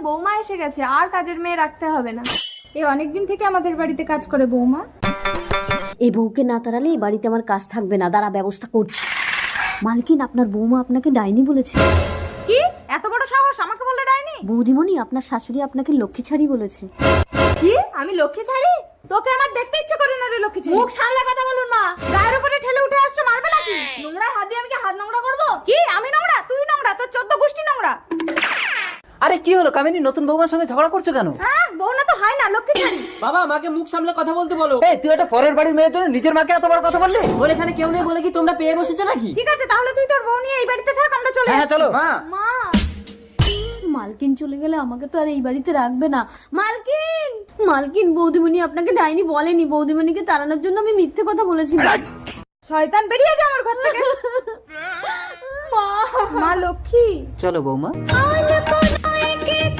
বৌমা এসে গেছে, আর কাজের মেয়ে রাখতে হবে না। এই অনেকদিন থেকে আমাদের বাড়িতে কাজ করে বৌমা। এই বউকে না তাড়ালে এই বাড়িতে আমার কাজ থাকবে না, দাঁড়া ব্যবস্থা করছি। মালকিন, আপনার বৌমা আপনাকে ডাইনি বলেছে। কি এত বড় সাহস আমাকে বললে ডাইনি? বৌদিমণি, আপনার শাশুড়ি আপনাকে লক্ষ্মী ছাড়ি বলেছে। কি আমি লক্ষ্মী ছাড়ি? তোকে আমার দেখতে ইচ্ছে করে না রে লক্ষ্মী ছাড়ি। মুখ সামলে কথা বলুন মা। গায়ের উপরে ঠেলে উঠে আসছে, মারবে নাকি? নোংরা হাত দিয়ে আমি কি হাত নোংরা করবো? কি আমি নোংরা? তুই নোংরা, তোর 14 গোষ্ঠী নোংরা। আরে কি হলো কামিনী, নতুন বৌমার সঙ্গে ঝগড়া করছো কেন? হ্যাঁ বউ না তো হয় না, লক্ষ্মী ছাড়ি। বাবা, মাকে মুখ সামলে কথা বলতে বলো। এই তুই একটা পরের বাড়ির মেয়ের জন্য নিজের মাকে এত বড় কথা বললি? বলে এখানে কেউ নেই বলে কি তোমরা পেয়ে বসেছো নাকি? ঠিক আছে তাহলে তুই তোর বউ নিয়ে এই বাড়িতে থাক, আমরা চলে হ্যাঁ চলো। মা, মা মালকিন চলে গেলে আমাকে তো আর এই বাড়িতে রাখবে না। মালকিন, মালকিন, বৌদিমণি আপনাকে ডাইনি বলেনি। বৌদিমণিকে তাড়ানোর জন্য আমি মিথ্যে কথা বলেছিলাম। শয়তান বেরিয়ে যা আমার ঘর থেকে। মা লক্ষ্মী। চলো বৌমা।